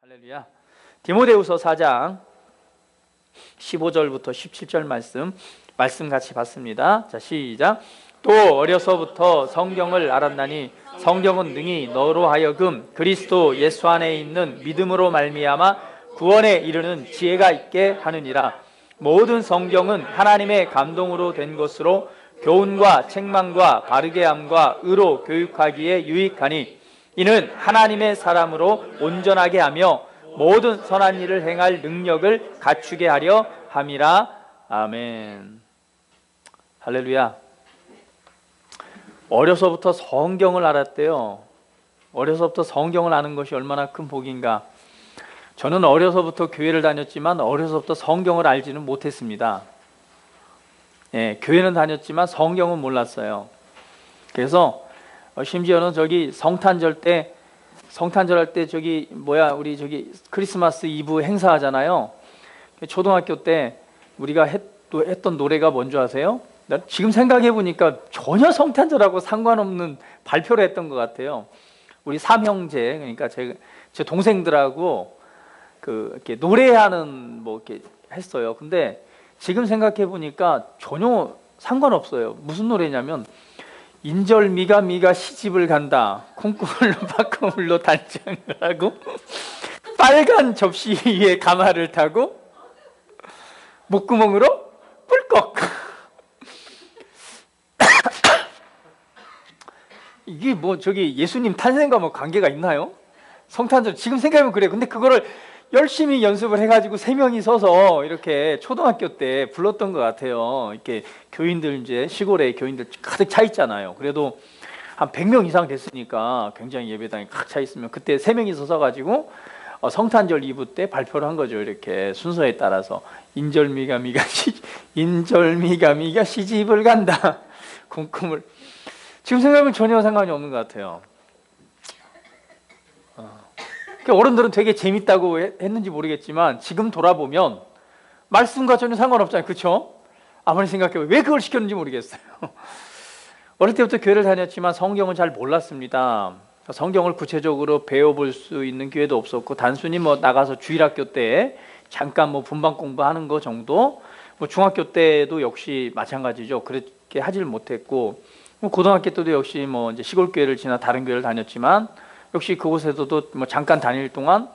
할렐루야. 디모데후서 4장 15절부터 17절 말씀 같이 봤습니다. 자, 시작. 또 어려서부터 성경을 알았나니 성경은 능히 너로 하여금 그리스도 예수 안에 있는 믿음으로 말미암아 구원에 이르는 지혜가 있게 하느니라. 모든 성경은 하나님의 감동으로 된 것으로 교훈과 책망과 바르게 함과 의로 교육하기에 유익하니 이는 하나님의 사람으로 온전하게 하며 모든 선한 일을 행할 능력을 갖추게 하려 함이라. 아멘. 할렐루야. 어려서부터 성경을 알았대요. 어려서부터 성경을 아는 것이 얼마나 큰 복인가. 저는 어려서부터 교회를 다녔지만 어려서부터 성경을 알지는 못했습니다. 교회는 다녔지만 성경은 몰랐어요. 그래서 심지어는 저기 성탄절 할 때 우리 크리스마스 이브 행사하잖아요. 초등학교 때 우리가 했던 노래가 뭔지 아세요? 지금 생각해 보니까 전혀 성탄절하고 상관없는 발표를 했던 것 같아요. 우리 삼형제, 그러니까 제 동생들하고 이렇게 노래하는 이렇게 했어요. 근데 지금 생각해 보니까 전혀 상관없어요. 무슨 노래냐면 인절미가 시집을 간다. 콩고물로 바코물로 단장을 하고 빨간 접시 위에 가마를 타고 목구멍으로 뿔꺽. 이게 예수님 탄생과 관계가 있나요? 성탄절 지금 생각하면 그래요. 근데 그거를 열심히 연습을 해가지고 3명이 서서 이렇게 초등학교 때 불렀던 것 같아요. 이렇게 교인들, 이제 시골에 교인들 가득 차 있잖아요. 그래도 한 100명 이상 됐으니까 굉장히 예배당이 가득 차 있으면 그때 3명이 서가지고 성탄절 이브 때 발표를 한 거죠. 이렇게 순서에 따라서 인절미가 시집을 간다. 콩고물. 지금 생각하면 전혀 상관이 없는 것 같아요. 어른들은 되게 재밌다고 했는지 모르겠지만 지금 돌아보면 말씀과 전혀 상관없잖아요. 그렇죠? 아무리 생각해보면 왜 그걸 시켰는지 모르겠어요. 어릴 때부터 교회를 다녔지만 성경은 잘 몰랐습니다. 성경을 구체적으로 배워볼 수 있는 기회도 없었고 단순히 나가서 주일학교 때 잠깐 분방 공부하는 거 정도, 중학교 때도 역시 마찬가지죠. 그렇게 하질 못했고 고등학교 때도 역시 이제 시골 교회를 지나 다른 교회를 다녔지만 역시 그곳에서도 잠깐 다닐 동안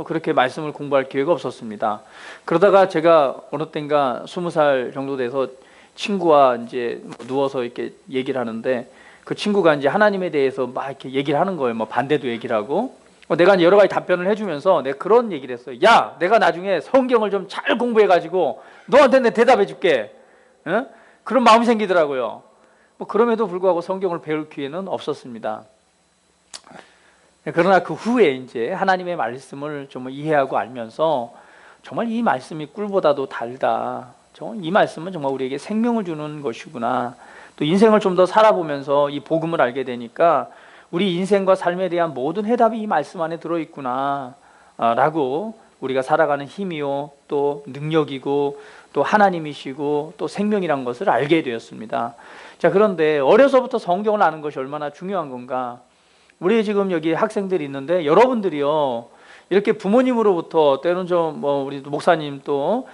그렇게 말씀을 공부할 기회가 없었습니다. 그러다가 제가 어느 때인가 20살 정도 돼서 친구와 이제 누워서 이렇게 얘기를 하는데 그 친구가 이제 하나님에 대해서 막 이렇게 얘기를 하는 거예요. 반대도 얘기를 하고. 내가 여러 가지 답변을 해주면서 내가 그런 얘기를 했어요. 야, 내가 나중에 성경을 좀 잘 공부해가지고 너한테 내 대답해 줄게. 응? 그런 마음이 생기더라고요. 그럼에도 불구하고 성경을 배울 기회는 없었습니다. 그러나 그 후에 이제 하나님의 말씀을 좀 이해하고 알면서 정말 이 말씀이 꿀보다도 달다. 이 말씀은 정말 우리에게 생명을 주는 것이구나. 또 인생을 좀 더 살아보면서 이 복음을 알게 되니까 우리 인생과 삶에 대한 모든 해답이 이 말씀 안에 들어있구나 라고 우리가 살아가는 힘이요 또 능력이고 또 하나님이시고 또 생명이란 것을 알게 되었습니다. 자, 그런데 어려서부터 성경을 아는 것이 얼마나 중요한 건가. 우리 지금 여기 학생들이 있는데 여러분들이요 이렇게 부모님으로부터 때로는 우리 목사님 또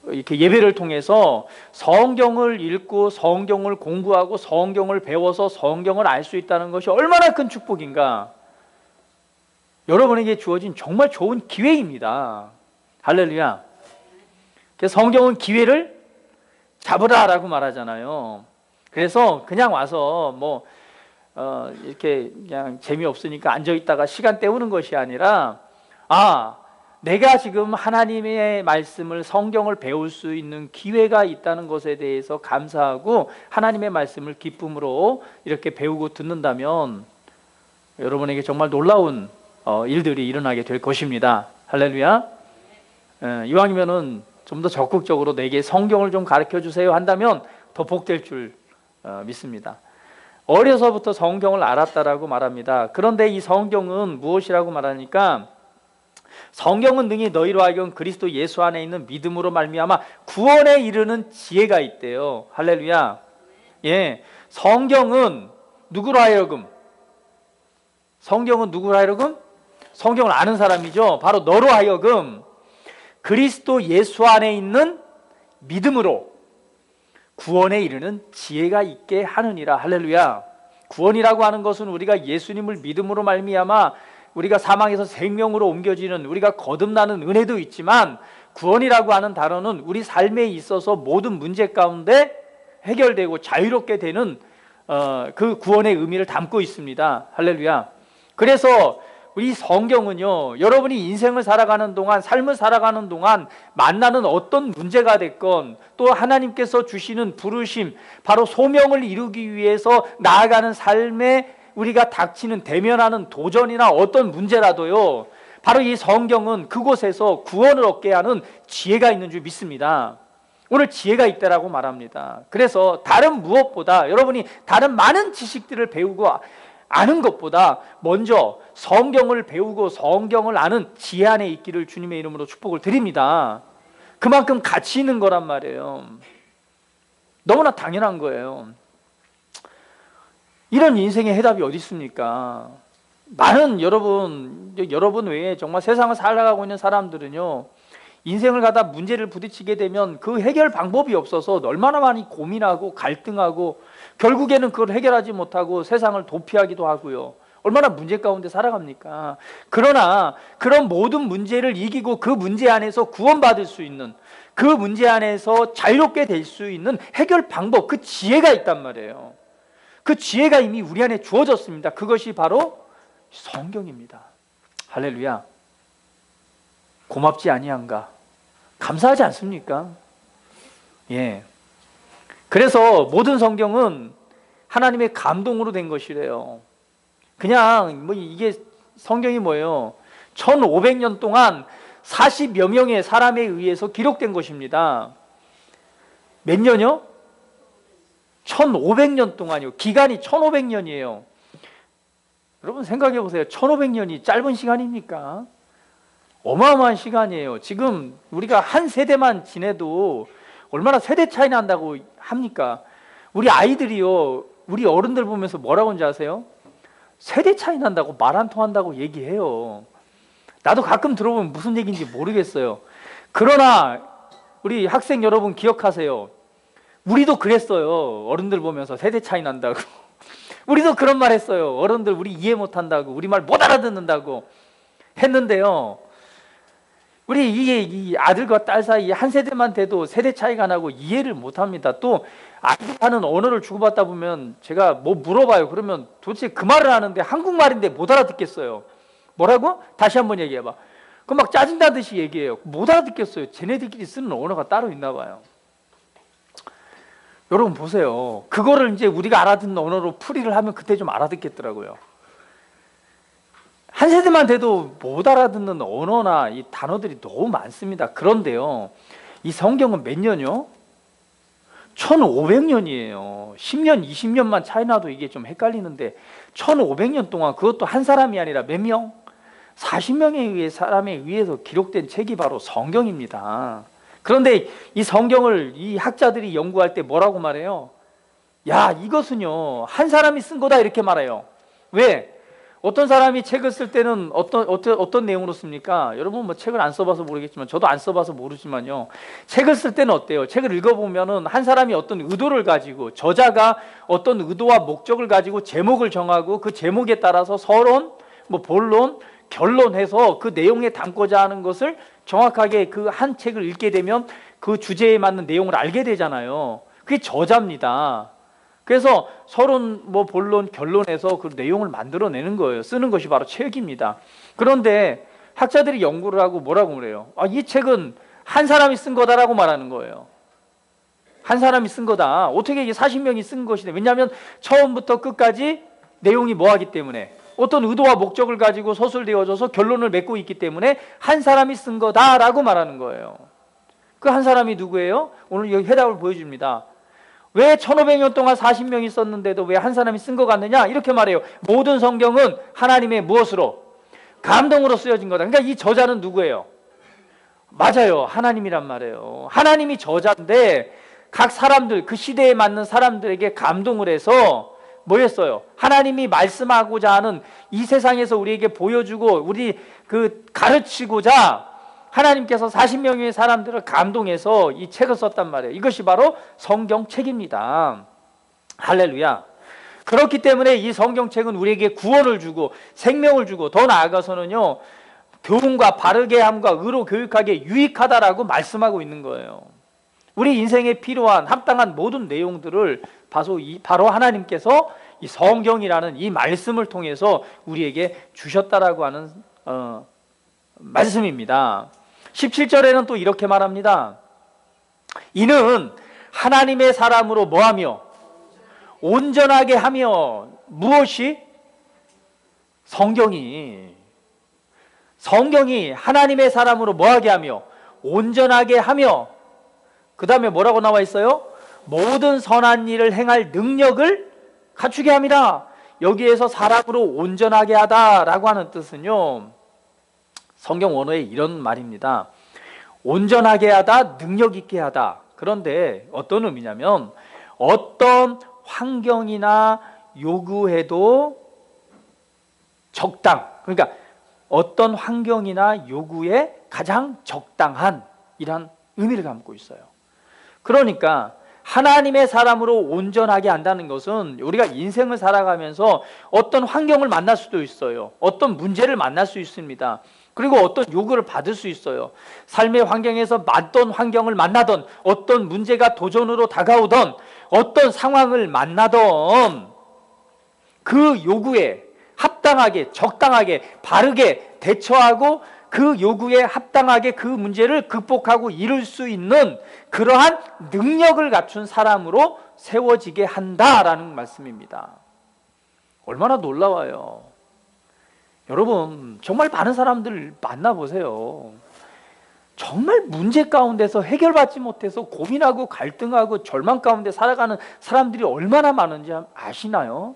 이렇게 예배를 통해서 성경을 읽고 성경을 공부하고 성경을 배워서 성경을 알 수 있다는 것이 얼마나 큰 축복인가. 여러분에게 주어진 정말 좋은 기회입니다. 할렐루야. 그래서 성경은 기회를 잡으라라고 말하잖아요. 그래서 그냥 와서 이렇게 그냥 재미없으니까 앉아있다가 시간 때우는 것이 아니라 내가 지금 하나님의 말씀을 성경을 배울 수 있는 기회가 있다는 것에 대해서 감사하고 하나님의 말씀을 기쁨으로 이렇게 배우고 듣는다면 여러분에게 정말 놀라운 일들이 일어나게 될 것입니다. 할렐루야. 이왕이면은 좀 더 적극적으로 내게 성경을 좀 가르쳐 주세요 한다면 더 복될 줄 믿습니다. 어려서부터 성경을 알았다라고 말합니다. 그런데 이 성경은 무엇이라고 말하니까 성경은 능히 너희로 하여금 그리스도 예수 안에 있는 믿음으로 말미암아 구원에 이르는 지혜가 있대요. 할렐루야. 예, 성경은 누구로 하여금 성경을 아는 사람이죠. 바로 너로 하여금 그리스도 예수 안에 있는 믿음으로 구원에 이르는 지혜가 있게 하느니라. 할렐루야. 구원이라고 하는 것은 우리가 예수님을 믿음으로 말미암아 우리가 사망에서 생명으로 옮겨지는, 우리가 거듭나는 은혜도 있지만, 구원이라고 하는 단어는 우리 삶에 있어서 모든 문제 가운데 해결되고 자유롭게 되는 그 구원의 의미를 담고 있습니다. 할렐루야. 그래서 우리 성경은요, 여러분이 인생을 살아가는 동안, 삶을 살아가는 동안 만나는 어떤 문제가 됐건, 또 하나님께서 주시는 부르심, 바로 소명을 이루기 위해서 나아가는 삶에 우리가 닥치는, 대면하는 도전이나 어떤 문제라도요, 바로 이 성경은 그곳에서 구원을 얻게 하는 지혜가 있는 줄 믿습니다. 오늘 지혜가 있다라고 말합니다. 그래서 다른 무엇보다, 여러분이 다른 많은 지식들을 배우고 아는 것보다 먼저 성경을 배우고 성경을 아는 지혜 안에 있기를 주님의 이름으로 축복을 드립니다. 그만큼 가치 있는 거란 말이에요. 너무나 당연한 거예요. 이런 인생의 해답이 어디 있습니까? 많은 여러분 외에 정말 세상을 살아가고 있는 사람들은요, 인생을 가다 문제를 부딪히게 되면 그 해결 방법이 없어서 얼마나 많이 고민하고 갈등하고 결국에는 그걸 해결하지 못하고 세상을 도피하기도 하고요. 얼마나 문제 가운데 살아갑니까? 그러나 그런 모든 문제를 이기고 그 문제 안에서 구원받을 수 있는, 그 문제 안에서 자유롭게 될 수 있는 해결 방법, 그 지혜가 있단 말이에요. 그 지혜가 이미 우리 안에 주어졌습니다. 그것이 바로 성경입니다. 할렐루야. 고맙지 아니한가? 감사하지 않습니까? 예. 그래서 모든 성경은 하나님의 감동으로 된 것이래요. 그냥 이게 성경이 뭐예요? 1500년 동안 40여 명의 사람에 의해서 기록된 것입니다. 몇 년이요? 1500년 동안이요. 기간이 1500년이에요. 여러분 생각해 보세요. 1500년이 짧은 시간입니까? 어마어마한 시간이에요. 지금 우리가 한 세대만 지내도 얼마나 세대 차이 난다고 합니까? 우리 아이들이요, 우리 어른들 보면서 뭐라고 하는지 아세요? 세대 차이 난다고, 말 안 통한다고 얘기해요. 나도 가끔 들어보면 무슨 얘기인지 모르겠어요. 그러나 우리 학생 여러분 기억하세요. 우리도 그랬어요. 어른들 보면서 세대 차이 난다고. 우리도 그런 말 했어요. 어른들 우리 이해 못한다고, 우리 말 못 알아듣는다고 했는데요, 우리 이 아들과 딸 사이 한 세대만 돼도 세대 차이가 나고 이해를 못합니다. 또 아이들이 하는 언어를 주고받다 보면 제가 뭐 물어봐요. 그러면 도대체 그 말을 하는데 한국말인데 못 알아듣겠어요. 뭐라고? 다시 한번 얘기해봐. 그 막 짜증나듯이 얘기해요. 못 알아듣겠어요. 쟤네들끼리 쓰는 언어가 따로 있나 봐요. 여러분 보세요. 그거를 이제 우리가 알아듣는 언어로 풀이를 하면 그때 좀 알아듣겠더라고요. 한 세대만 돼도 못 알아듣는 언어나 이 단어들이 너무 많습니다. 그런데요, 이 성경은 몇 년이요? 1500년이에요. 10년, 20년만 차이 나도 이게 좀 헷갈리는데 1500년 동안, 그것도 한 사람이 아니라 몇 명? 40명에 의해 사람에 의해서 기록된 책이 바로 성경입니다. 그런데 이 성경을 이 학자들이 연구할 때 뭐라고 말해요? 야, 이것은요 한 사람이 쓴 거다, 이렇게 말해요. 왜? 어떤 사람이 책을 쓸 때는 어떤 내용으로 씁니까? 여러분 뭐 책을 안 써봐서 모르겠지만, 저도 안 써봐서 모르지만요, 책을 쓸 때는 어때요? 책을 읽어보면은 한 사람이 어떤 의도를 가지고, 저자가 어떤 의도와 목적을 가지고 제목을 정하고 그 제목에 따라서 서론, 뭐 본론, 결론해서 그 내용에 담고자 하는 것을 정확하게 그 한 책을 읽게 되면 그 주제에 맞는 내용을 알게 되잖아요. 그게 저자입니다. 그래서 서론, 뭐 본론, 결론에서 그 내용을 만들어내는 거예요. 쓰는 것이 바로 책입니다. 그런데 학자들이 연구를 하고 뭐라고 그래요? 이 책은 한 사람이 쓴 거다라고 말하는 거예요. 한 사람이 쓴 거다. 어떻게 이게 40명이 쓴 것이냐? 왜냐하면 처음부터 끝까지 내용이 뭐하기 때문에, 어떤 의도와 목적을 가지고 서술되어져서 결론을 맺고 있기 때문에 한 사람이 쓴 거다라고 말하는 거예요. 그 한 사람이 누구예요? 오늘 여기 해답을 보여줍니다. 왜 1500년 동안 40명이 썼는데도 왜 한 사람이 쓴 것 같느냐? 이렇게 말해요. 모든 성경은 하나님의 무엇으로? 감동으로 쓰여진 거다. 그러니까 이 저자는 누구예요? 맞아요. 하나님이란 말이에요. 하나님이 저자인데 각 사람들, 그 시대에 맞는 사람들에게 감동을 해서 뭐였어요? 하나님이 말씀하고자 하는 이 세상에서 우리에게 보여주고 우리 가르치고자 하나님께서 40명의 사람들을 감동해서 이 책을 썼단 말이에요. 이것이 바로 성경책입니다. 할렐루야. 그렇기 때문에 이 성경책은 우리에게 구원을 주고 생명을 주고 더 나아가서는요, 교훈과 바르게 함과 의로 교육하기에 유익하다라고 말씀하고 있는 거예요. 우리 인생에 필요한 합당한 모든 내용들을 바로 하나님께서 이 성경이라는 이 말씀을 통해서 우리에게 주셨다라고 하는 말씀입니다. 17절에는 또 이렇게 말합니다. 이는 하나님의 사람으로 뭐하며 온전하게 하며, 무엇이? 성경이 하나님의 사람으로 뭐하게 하며 온전하게 하며, 그 다음에 뭐라고 나와 있어요? 모든 선한 일을 행할 능력을 갖추게 함이라. 여기에서 사람으로 온전하게 하다라고 하는 뜻은요, 성경 원어에 이런 말입니다. 온전하게 하다, 능력 있게 하다. 그런데 어떤 의미냐면 어떤 환경이나 요구에도 그러니까 어떤 환경이나 요구에 가장 적당한 이란 의미를 담고 있어요. 그러니까 하나님의 사람으로 온전하게 한다는 것은 우리가 인생을 살아가면서 어떤 환경을 만날 수도 있어요. 어떤 문제를 만날 수 있습니다. 그리고 어떤 요구를 받을 수 있어요. 삶의 환경에서 어떤 환경을 만나던, 어떤 문제가 도전으로 다가오던, 어떤 상황을 만나던 그 요구에 합당하게, 적당하게, 바르게 대처하고 그 요구에 합당하게 그 문제를 극복하고 이룰 수 있는 그러한 능력을 갖춘 사람으로 세워지게 한다라는 말씀입니다. 얼마나 놀라워요. 여러분, 정말 많은 사람들 만나보세요. 정말 문제 가운데서 해결받지 못해서 고민하고 갈등하고 절망 가운데 살아가는 사람들이 얼마나 많은지 아시나요?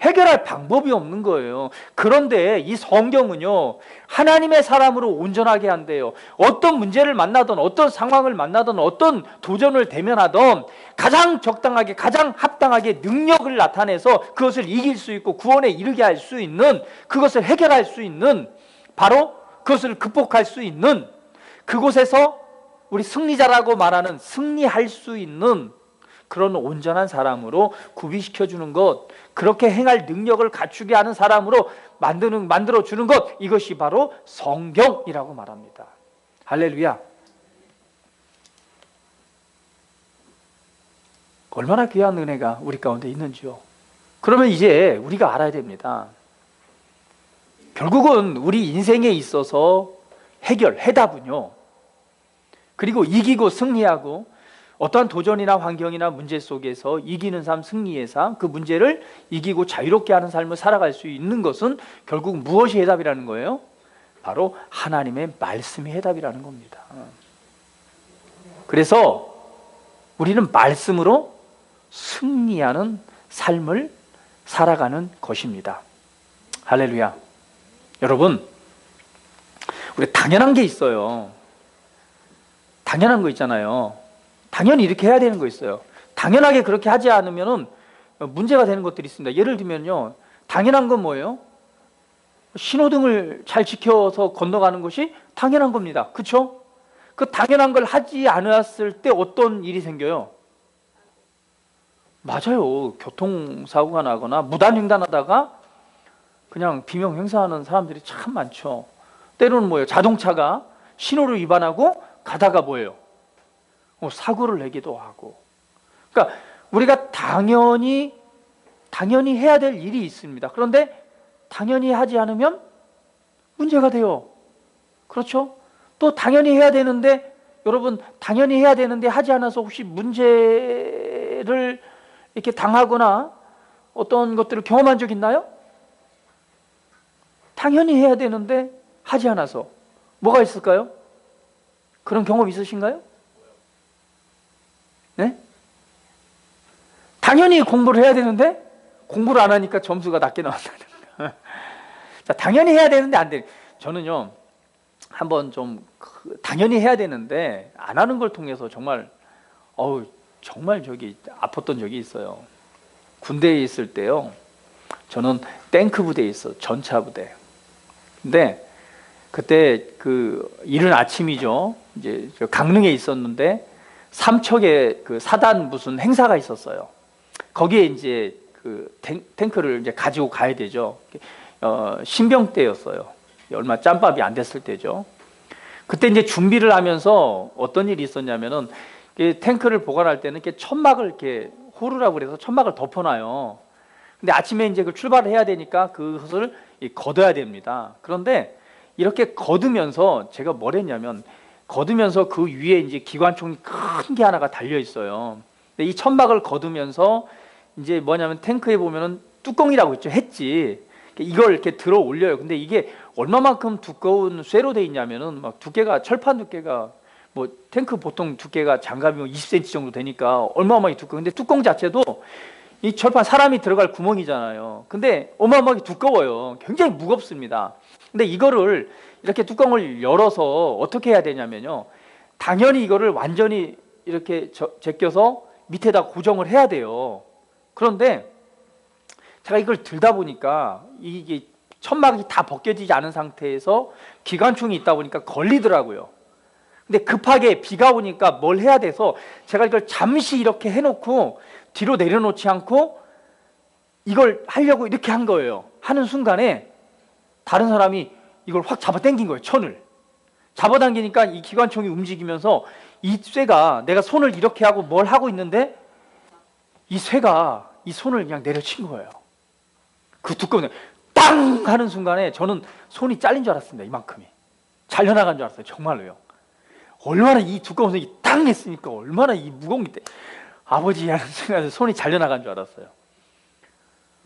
해결할 방법이 없는 거예요. 그런데 이 성경은요, 하나님의 사람으로 온전하게 한대요. 어떤 문제를 만나든 어떤 상황을 만나든 어떤 도전을 대면하든 가장 적당하게, 가장 합당하게 능력을 나타내서 그것을 이길 수 있고 구원에 이르게 할 수 있는, 그것을 해결할 수 있는, 바로 그것을 극복할 수 있는, 그곳에서 우리 승리자라고 말하는 승리할 수 있는 그런 온전한 사람으로 구비시켜주는 것, 그렇게 행할 능력을 갖추게 하는 사람으로 만들어주는 것, 이것이 바로 성경이라고 말합니다. 할렐루야. 얼마나 귀한 은혜가 우리 가운데 있는지요. 그러면 이제 우리가 알아야 됩니다. 결국은 우리 인생에 있어서 해답은요, 그리고 이기고 승리하고 어떠한 도전이나 환경이나 문제 속에서 이기는 삶, 승리의 삶, 그 문제를 이기고 자유롭게 하는 삶을 살아갈 수 있는 것은 결국 무엇이 해답이라는 거예요? 바로 하나님의 말씀이 해답이라는 겁니다. 그래서 우리는 말씀으로 승리하는 삶을 살아가는 것입니다. 할렐루야. 여러분, 우리 당연한 게 있어요. 당연한 거 있잖아요. 당연히 이렇게 해야 되는 거 있어요. 당연하게 그렇게 하지 않으면 문제가 되는 것들이 있습니다. 예를 들면요, 당연한 건 뭐예요? 신호등을 잘 지켜서 건너가는 것이 당연한 겁니다. 그렇죠? 그 당연한 걸 하지 않았을 때 어떤 일이 생겨요? 맞아요. 교통사고가 나거나 무단횡단하다가 그냥 비명행사하는 사람들이 참 많죠. 때로는 뭐예요? 자동차가 신호를 위반하고 가다가 뭐예요? 사고를 내기도 하고. 그러니까 우리가 당연히 해야 될 일이 있습니다. 그런데 당연히 하지 않으면 문제가 돼요. 그렇죠? 또 당연히 해야 되는데, 여러분, 당연히 해야 되는데 하지 않아서 혹시 문제를 이렇게 당하거나 어떤 것들을 경험한 적 있나요? 당연히 해야 되는데 하지 않아서 뭐가 있을까요? 그런 경험 있으신가요? 네? 당연히 공부를 해야 되는데 공부를 안 하니까 점수가 낮게 나왔다는 거. 자, 당연히 해야 되는데 안 돼. 저는요, 한번 좀 당연히 해야 되는데 안 하는 걸 통해서 정말 정말 아팠던 적이 있어요. 군대에 있을 때요. 저는 탱크 부대에 있어, 전차 부대. 근데 그때 그 이른 아침이죠. 이제 강릉에 있었는데 삼척에 그 사단 무슨 행사가 있었어요. 거기에 이제 그 탱크를 이제 가지고 가야 되죠. 신병 때였어요. 얼마 짬밥이 안 됐을 때죠. 그때 이제 준비를 하면서 어떤 일이 있었냐면은 탱크를 보관할 때는 이렇게 천막을 이렇게 호루라고 그래서 천막을 덮어놔요. 근데 아침에 이제 그 출발을 해야 되니까 그것을 걷어야 됩니다. 그런데 이렇게 걷으면서 제가 뭘 했냐면 걷으면서 그 위에 이제 기관총이 큰 게 하나가 달려 있어요. 근데 이 천막을 걷으면서 이제 뭐냐면 탱크에 보면은 뚜껑이라고 있죠. 했지. 이걸 이렇게 들어 올려요. 근데 이게 얼마만큼 두꺼운 쇠로 돼 있냐면은 막 두께가 철판 두께가 뭐 탱크 보통 두께가 장갑이 20cm 정도 되니까 얼마만하게 두꺼워. 근데 뚜껑 자체도 이 철판 사람이 들어갈 구멍이잖아요. 근데 어마어마하게 두꺼워요. 굉장히 무겁습니다. 근데 이거를 이렇게 뚜껑을 열어서 어떻게 해야 되냐면요. 당연히 이거를 완전히 이렇게 제껴서 밑에다 고정을 해야 돼요. 그런데 제가 이걸 들다 보니까 이게 천막이 다 벗겨지지 않은 상태에서 기관총이 있다 보니까 걸리더라고요. 근데 급하게 비가 오니까 뭘 해야 돼서 제가 이걸 잠시 이렇게 해놓고 뒤로 내려놓지 않고 이걸 하려고 이렇게 한 거예요. 하는 순간에 다른 사람이 이걸 확 잡아당긴 거예요. 천을 잡아당기니까 이 기관총이 움직이면서 이 쇠가 내가 손을 이렇게 하고 뭘 하고 있는데 이 쇠가 이 손을 그냥 내려친 거예요. 그 두꺼운 땅 하는 순간에 저는 손이 잘린 줄 알았습니다. 이만큼이 잘려나간 줄 알았어요. 정말로요. 얼마나 이 두꺼운 손이 땅 했으니까 얼마나 이 무거운 게 아버지 하는 순간에 손이 잘려나간 줄 알았어요.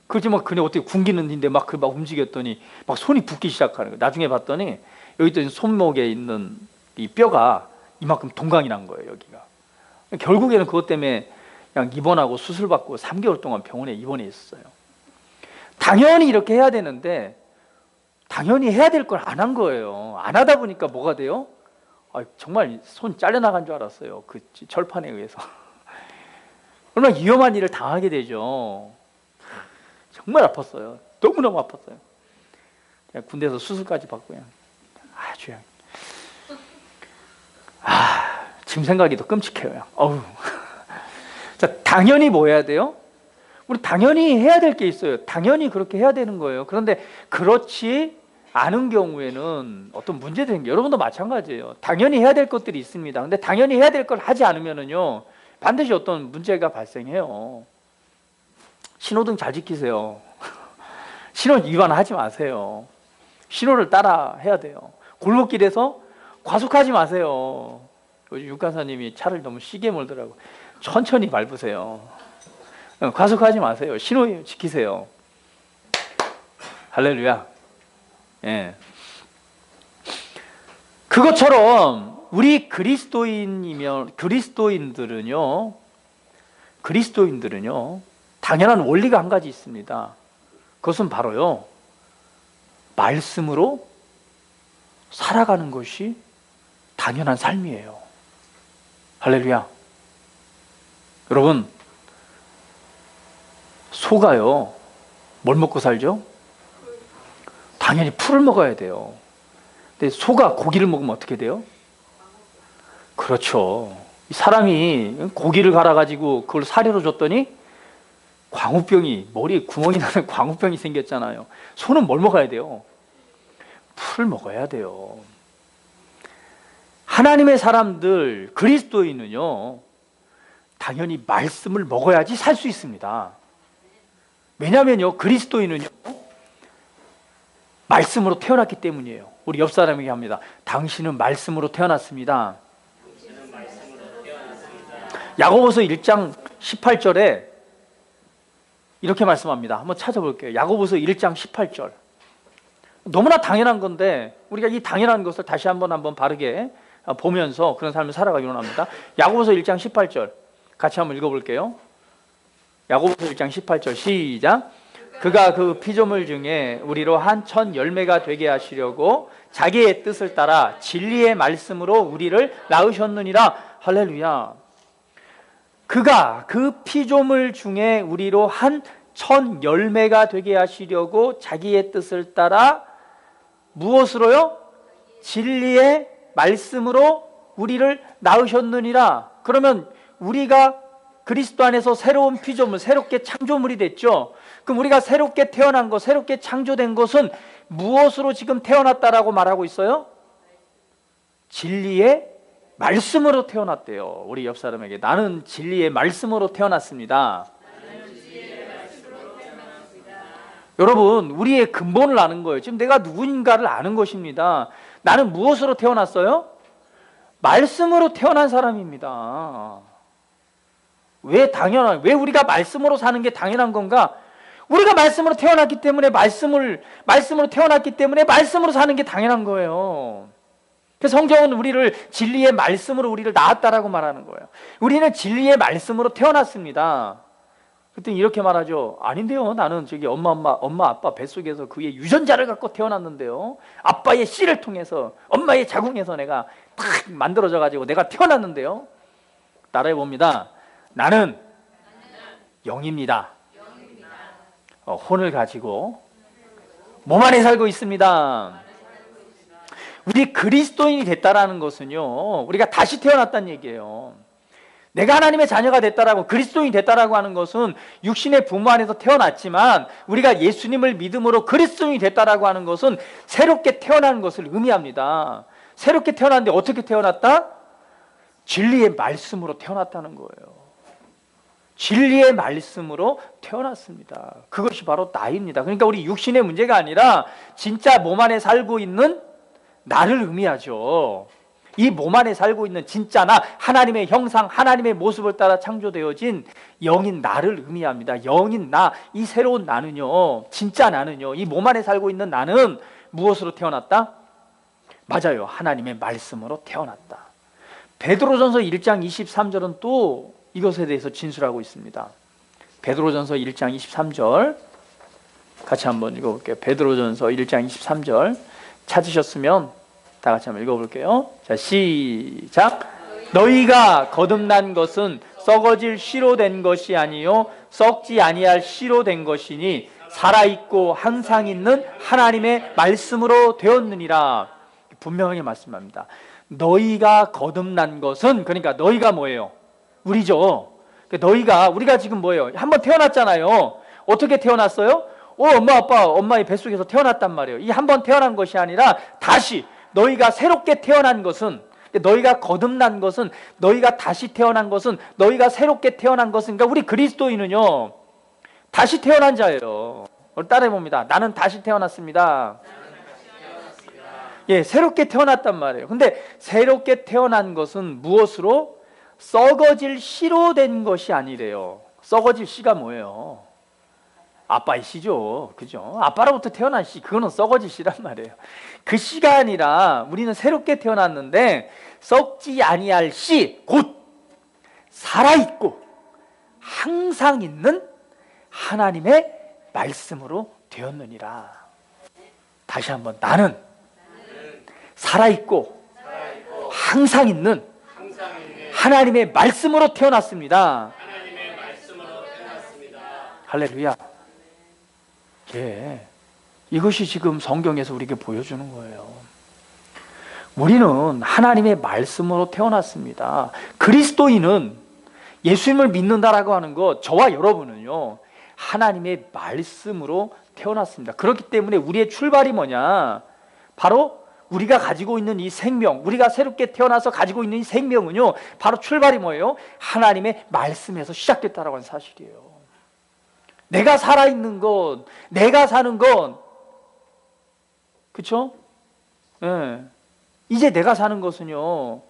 그렇지 막 그냥 어떻게 굶기는데 막 움직였더니 막 손이 붓기 시작하는 거예요. 나중에 봤더니 여기 있던 손목에 있는 이 뼈가 이만큼 동강이 난 거예요. 여기가. 결국에는 그것 때문에 그냥 입원하고 수술받고 3개월 동안 병원에 입원해 있었어요. 당연히 이렇게 해야 되는데 당연히 해야 될 걸 안 한 거예요. 안 하다 보니까 뭐가 돼요? 정말 손 잘려나간 줄 알았어요. 그 철판에 의해서. 얼마나 위험한 일을 당하게 되죠. 정말 아팠어요. 너무너무 아팠어요. 그냥 군대에서 수술까지 받고 그냥 아주 그냥 지금 생각이 더 끔찍해요. 어우. 자, 당연히 뭐 해야 돼요? 우리 당연히 해야 될 게 있어요. 당연히 그렇게 해야 되는 거예요. 그런데 그렇지 않은 경우에는 어떤 문제들이 생겨요. 여러분도 마찬가지예요. 당연히 해야 될 것들이 있습니다. 근데 당연히 해야 될 걸 하지 않으면은요, 반드시 어떤 문제가 발생해요. 신호등 잘 지키세요. 신호 위반하지 마세요. 신호를 따라 해야 돼요. 골목길에서 과속하지 마세요. 요즘 육간사님이 차를 너무 시게 몰더라고. 천천히 밟으세요. 과속하지 마세요. 신호 지키세요. 할렐루야. 예. 그것처럼 우리 그리스도인들은요 당연한 원리가 한 가지 있습니다. 그것은 바로요 말씀으로 살아가는 것이 당연한 삶이에요. 할렐루야. 여러분, 소가요 뭘 먹고 살죠? 당연히 풀을 먹어야 돼요. 근데 소가 고기를 먹으면 어떻게 돼요? 그렇죠. 사람이 고기를 갈아가지고 그걸 사료로 줬더니 광우병이, 머리에 구멍이 나는 광우병이 생겼잖아요. 소는 뭘 먹어야 돼요? 풀을 먹어야 돼요. 하나님의 사람들, 그리스도인은요 당연히 말씀을 먹어야지 살 수 있습니다. 왜냐면요 그리스도인은요 말씀으로 태어났기 때문이에요. 우리 옆 사람에게 합니다. 당신은 말씀으로 태어났습니다. 야고보서 1장 18절에 이렇게 말씀합니다. 한번 찾아볼게요. 야고보서 1장 18절. 너무나 당연한 건데 우리가 이 당연한 것을 다시 한번 바르게 보면서 그런 삶을 살아가기 원합니다. 야고보서 1장 18절 같이 한번 읽어볼게요. 야고보서 1장 18절 시작. 그가 그 피조물 중에 우리로 한 천 열매가 되게 하시려고 자기의 뜻을 따라 진리의 말씀으로 우리를 낳으셨느니라. 할렐루야. 그가 그 피조물 중에 우리로 한 첫 열매가 되게 하시려고 자기의 뜻을 따라 무엇으로요? 진리의 말씀으로 우리를 낳으셨느니라. 그러면 우리가 그리스도 안에서 새로운 피조물, 새롭게 창조물이 됐죠. 그럼 우리가 새롭게 태어난 것, 새롭게 창조된 것은 무엇으로 지금 태어났다라고 말하고 있어요? 진리의 말씀으로 태어났대요. 우리 옆 사람에게 나는 진리의 말씀으로 태어났습니다. 여러분, 우리의 근본을 아는 거예요. 지금 내가 누구인가를 아는 것입니다. 나는 무엇으로 태어났어요? 말씀으로 태어난 사람입니다. 왜 우리가 말씀으로 사는 게 당연한 건가? 우리가 말씀으로 태어났기 때문에 말씀으로 태어났기 때문에 말씀으로 사는 게 당연한 거예요. 그래서 성경은 우리를 진리의 말씀으로 우리를 낳았다라고 말하는 거예요. 우리는 진리의 말씀으로 태어났습니다. 그때 이렇게 말하죠. 아닌데요. 나는 저기 엄마 아빠 뱃속에서 그의 유전자를 갖고 태어났는데요. 아빠의 씨를 통해서 엄마의 자궁에서 내가 탁 만들어져 가지고 내가 태어났는데요. 따라해 봅니다. 나는 영입니다. 혼을 가지고 몸 안에 살고 있습니다. 우리 그리스도인이 됐다라는 것은요, 우리가 다시 태어났다는 얘기예요. 내가 하나님의 자녀가 됐다라고, 그리스도인이 됐다라고 하는 것은 육신의 부모 안에서 태어났지만 우리가 예수님을 믿음으로 그리스도인이 됐다라고 하는 것은 새롭게 태어난 것을 의미합니다. 새롭게 태어났는데 어떻게 태어났다? 진리의 말씀으로 태어났다는 거예요. 진리의 말씀으로 태어났습니다. 그것이 바로 나입니다. 그러니까 우리 육신의 문제가 아니라 진짜 몸 안에 살고 있는 나를 의미하죠. 이 몸 안에 살고 있는 진짜 나, 하나님의 형상, 하나님의 모습을 따라 창조되어진 영인 나를 의미합니다. 영인 나, 이 새로운 나는요, 진짜 나는요, 이 몸 안에 살고 있는 나는 무엇으로 태어났다? 맞아요. 하나님의 말씀으로 태어났다. 베드로전서 1장 23절은 또 이것에 대해서 진술하고 있습니다. 베드로전서 1장 23절 같이 한번 읽어볼게요. 베드로전서 1장 23절 찾으셨으면 다 같이 한번 읽어볼게요. 자, 시작. 너희가 거듭난 것은 썩어질 씨로 된 것이 아니요 썩지 아니할 씨로 된 것이니 살아있고 항상 있는 하나님의 말씀으로 되었느니라. 분명하게 말씀합니다. 너희가 거듭난 것은, 그러니까 너희가 뭐예요? 우리죠. 우리가 지금 뭐예요? 한번 태어났잖아요. 어떻게 태어났어요? 엄마 아빠 엄마의 뱃속에서 태어났단 말이에요. 이 한 번 태어난 것이 아니라 다시 너희가 새롭게 태어난 것은, 너희가 거듭난 것은, 너희가 다시 태어난 것은, 너희가 새롭게 태어난 것은, 그러니까 우리 그리스도인은요 다시 태어난 자예요. 따라해 봅니다. 나는 다시 태어났습니다. 예, 새롭게 태어났단 말이에요. 근데 새롭게 태어난 것은 무엇으로? 썩어질 씨로 된 것이 아니래요. 썩어질 씨가 뭐예요? 아빠의 씨죠. 그죠? 아빠로부터 태어난 씨, 그거는 썩어질 씨란 말이에요. 그 씨가 아니라 우리는 새롭게 태어났는데 썩지 아니할 씨, 곧 살아있고 항상 있는 하나님의 말씀으로 되었느니라. 다시 한번, 나는 살아있고 항상 있는 하나님의 말씀으로 태어났습니다. 할렐루야. 예, 이것이 지금 성경에서 우리에게 보여주는 거예요. 우리는 하나님의 말씀으로 태어났습니다. 그리스도인은, 예수님을 믿는다라고 하는 것, 저와 여러분은요 하나님의 말씀으로 태어났습니다. 그렇기 때문에 우리의 출발이 뭐냐? 바로 우리가 가지고 있는 이 생명, 우리가 새롭게 태어나서 가지고 있는 이 생명은요, 바로 출발이 뭐예요? 하나님의 말씀에서 시작됐다라고 하는 사실이에요. 내가 살아있는 것, 내가 사는 것, 그렇죠? 예. 이제 내가 사는 것은요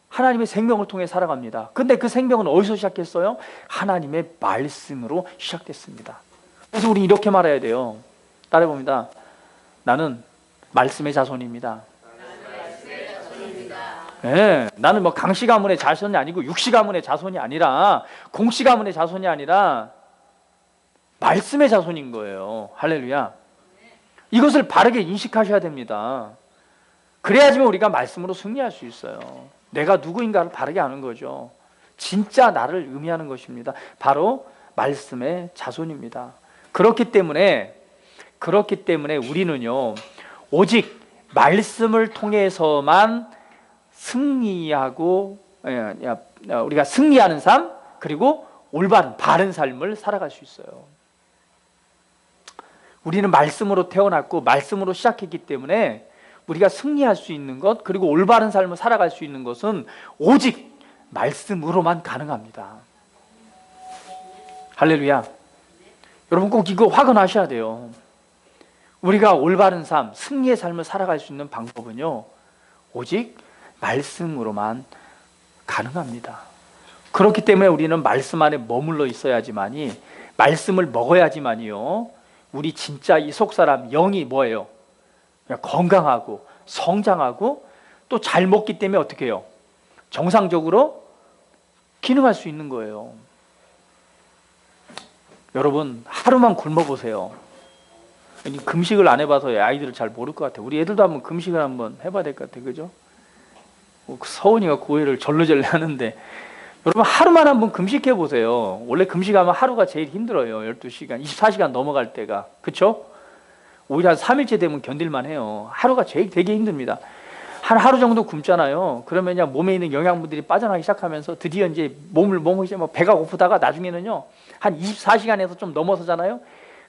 하나님의 생명을 통해 살아갑니다. 근데 그 생명은 어디서 시작했어요? 하나님의 말씀으로 시작됐습니다. 그래서 우리 이렇게 말해야 돼요. 따라해 봅니다. 나는 말씀의 자손입니다. 네, 나는 뭐 강씨 가문의 자손이 아니고 육씨 가문의 자손이 아니라, 공씨 가문의 자손이 아니라 말씀의 자손인 거예요. 할렐루야. 이것을 바르게 인식하셔야 됩니다. 그래야지만 우리가 말씀으로 승리할 수 있어요. 내가 누구인가를 바르게 아는 거죠. 진짜 나를 의미하는 것입니다. 바로 말씀의 자손입니다. 그렇기 때문에 우리는요, 오직 말씀을 통해서만 승리하고, 우리가 승리하는 삶, 그리고 올바른 바른 삶을 살아갈 수 있어요. 우리는 말씀으로 태어났고 말씀으로 시작했기 때문에 우리가 승리할 수 있는 것, 그리고 올바른 삶을 살아갈 수 있는 것은 오직 말씀으로만 가능합니다. 할렐루야. 여러분 꼭 이거 확언하셔야 돼요. 우리가 올바른 삶, 승리의 삶을 살아갈 수 있는 방법은요, 오직 말씀으로만 가능합니다. 그렇기 때문에 우리는 말씀 안에 머물러 있어야지만이, 말씀을 먹어야지만이요, 우리 진짜 이 속사람 영이 뭐예요? 건강하고 성장하고 또 잘 먹기 때문에 어떻게 해요? 정상적으로 기능할 수 있는 거예요. 여러분 하루만 굶어보세요. 금식을 안 해봐서 아이들을 잘 모를 것 같아요. 우리 애들도 한번 금식을 한번 해봐야 될 것 같아요. 그죠? 서은이가 고해를 절레절레 하는데, 여러분 하루만 한번 금식해 보세요. 원래 금식하면 하루가 제일 힘들어요. 12시간, 24시간 넘어갈 때가. 그쵸? 오히려 한 3일째 되면 견딜만 해요. 하루가 제일 되게 힘듭니다. 한 하루 정도 굶잖아요. 그러면 그냥 몸에 있는 영양분들이 빠져나가기 시작하면서 드디어 이제 몸을 이제 배가 고프다가 나중에는요, 한 24시간에서 좀 넘어서잖아요.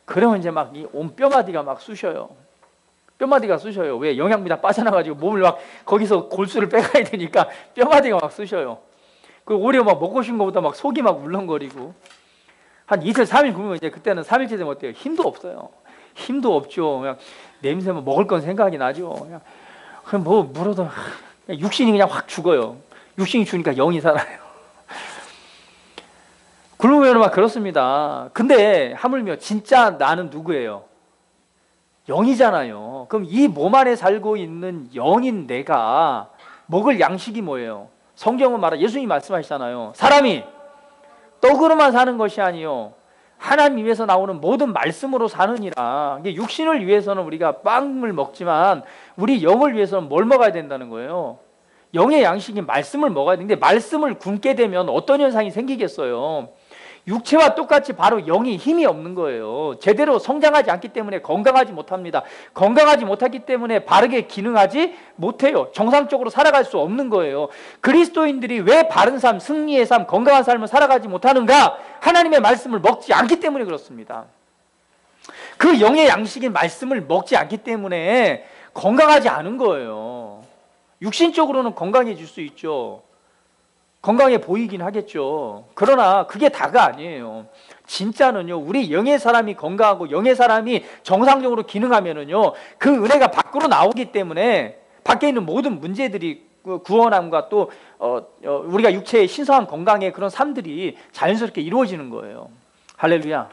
그러면 이제 막 이 온 뼈마디가 막 쑤셔요. 뼈마디가 쑤셔요. 왜? 영양분이 다 빠져나가지고 몸을 막 거기서 골수를 빼가야 되니까 뼈마디가 막 쑤셔요. 그 오히려 막 먹고 싶은 것보다 막 속이 막 울렁거리고, 한 이틀 3일 굶으면 이제 그때는 3일째 되면 어때요? 힘도 없어요. 힘도 없죠. 그냥 냄새만 먹을 건 생각이 나죠. 그냥 뭐 물어도 육신이 그냥 확 죽어요. 육신이 죽으니까 영이 살아요. 굶으면 막 그렇습니다. 근데 하물며 진짜 나는 누구예요? 영이잖아요. 그럼 이 몸 안에 살고 있는 영인 내가 먹을 양식이 뭐예요? 성경은 말하, 예수님이 말씀하시잖아요. 사람이 떡으로만 사는 것이 아니요 하나님 입에서 나오는 모든 말씀으로 사느니라. 육신을 위해서는 우리가 빵을 먹지만 우리 영을 위해서는 뭘 먹어야 된다는 거예요? 영의 양식인 말씀을 먹어야 되는데, 말씀을 굶게 되면 어떤 현상이 생기겠어요? 육체와 똑같이 바로 영이 힘이 없는 거예요. 제대로 성장하지 않기 때문에 건강하지 못합니다. 건강하지 못하기 때문에 바르게 기능하지 못해요. 정상적으로 살아갈 수 없는 거예요. 그리스도인들이 왜 바른 삶, 승리의 삶, 건강한 삶을 살아가지 못하는가? 하나님의 말씀을 먹지 않기 때문에 그렇습니다. 그 영의 양식인 말씀을 먹지 않기 때문에 건강하지 않은 거예요. 육신적으로는 건강해질 수 있죠. 건강해 보이긴 하겠죠. 그러나 그게 다가 아니에요. 진짜는요, 우리 영의 사람이 건강하고 영의 사람이 정상적으로 기능하면은요, 그 은혜가 밖으로 나오기 때문에 밖에 있는 모든 문제들이, 구원함과 또 우리가 육체의 신성한 건강의 그런 삶들이 자연스럽게 이루어지는 거예요. 할렐루야.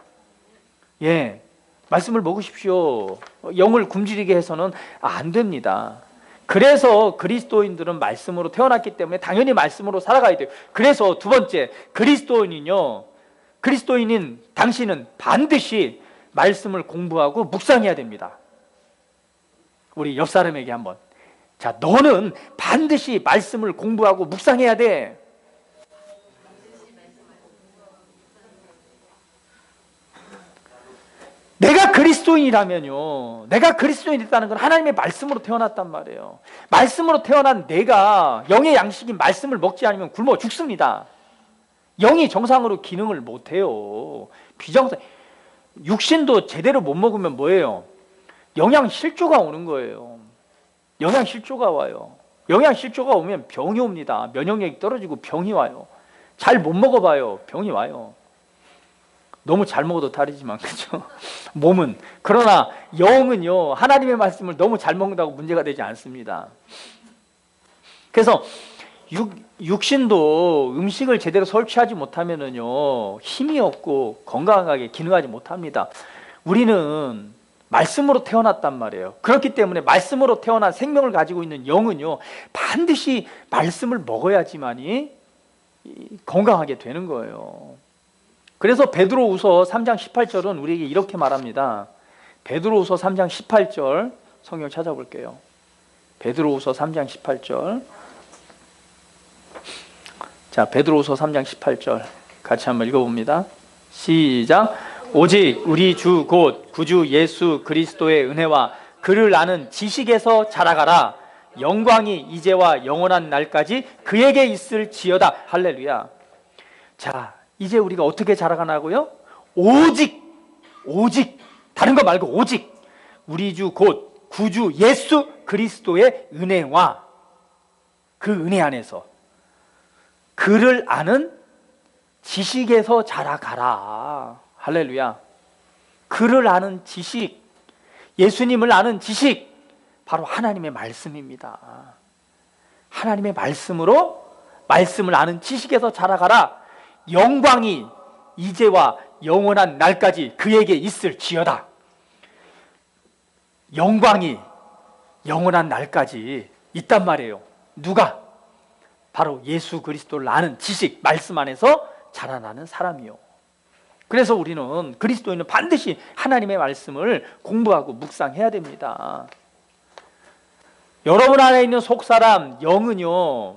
예, 말씀을 먹으십시오. 영을 굶주리게 해서는 안 됩니다. 그래서 그리스도인들은 말씀으로 태어났기 때문에 당연히 말씀으로 살아가야 돼요. 그래서 두 번째, 그리스도인인 당신은 반드시 말씀을 공부하고 묵상해야 됩니다. 우리 옆 사람에게 한번, 자, 너는 반드시 말씀을 공부하고 묵상해야 돼. 내가 그리스도인이라면요, 내가 그리스도인이라는 건 하나님의 말씀으로 태어났단 말이에요. 말씀으로 태어난 내가 영의 양식인 말씀을 먹지 않으면 굶어 죽습니다. 영이 정상으로 기능을 못해요. 비정상. 육신도 제대로 못 먹으면 뭐예요? 영양실조가 오는 거예요. 영양실조가 와요. 영양실조가 오면 병이 옵니다. 면역력이 떨어지고 병이 와요. 잘 못 먹어봐요. 병이 와요. 너무 잘 먹어도 다르지만, 그렇죠? 몸은. 그러나 영은요, 하나님의 말씀을 너무 잘 먹는다고 문제가 되지 않습니다. 그래서 육신도 음식을 제대로 섭취하지 못하면은요, 힘이 없고 건강하게 기능하지 못합니다. 우리는 말씀으로 태어났단 말이에요. 그렇기 때문에 말씀으로 태어난 생명을 가지고 있는 영은요, 반드시 말씀을 먹어야지만이 건강하게 되는 거예요. 그래서 베드로후서 3장 18절은 우리에게 이렇게 말합니다. 베드로후서 3장 18절 성경 찾아볼게요. 베드로후서 3장 18절. 자, 베드로후서 3장 18절 같이 한번 읽어봅니다. 시작. 오직 우리 주 곧 구주 예수 그리스도의 은혜와 그를 아는 지식에서 자라가라. 영광이 이제와 영원한 날까지 그에게 있을지어다. 할렐루야. 자, 이제 우리가 어떻게 자라가나고요? 오직 다른 거 말고 오직 우리 주 곧 구주 예수 그리스도의 은혜와 그 은혜 안에서 그를 아는 지식에서 자라가라. 할렐루야. 그를 아는 지식, 예수님을 아는 지식, 바로 하나님의 말씀입니다. 하나님의 말씀을 아는 지식에서 자라가라. 영광이 이제와 영원한 날까지 그에게 있을지어다. 영광이 영원한 날까지 있단 말이에요. 누가? 바로 예수 그리스도를 아는 지식, 말씀 안에서 자라나는 사람이요. 그래서 우리는 그리스도인은 반드시 하나님의 말씀을 공부하고 묵상해야 됩니다. 여러분 안에 있는 속사람, 영은요,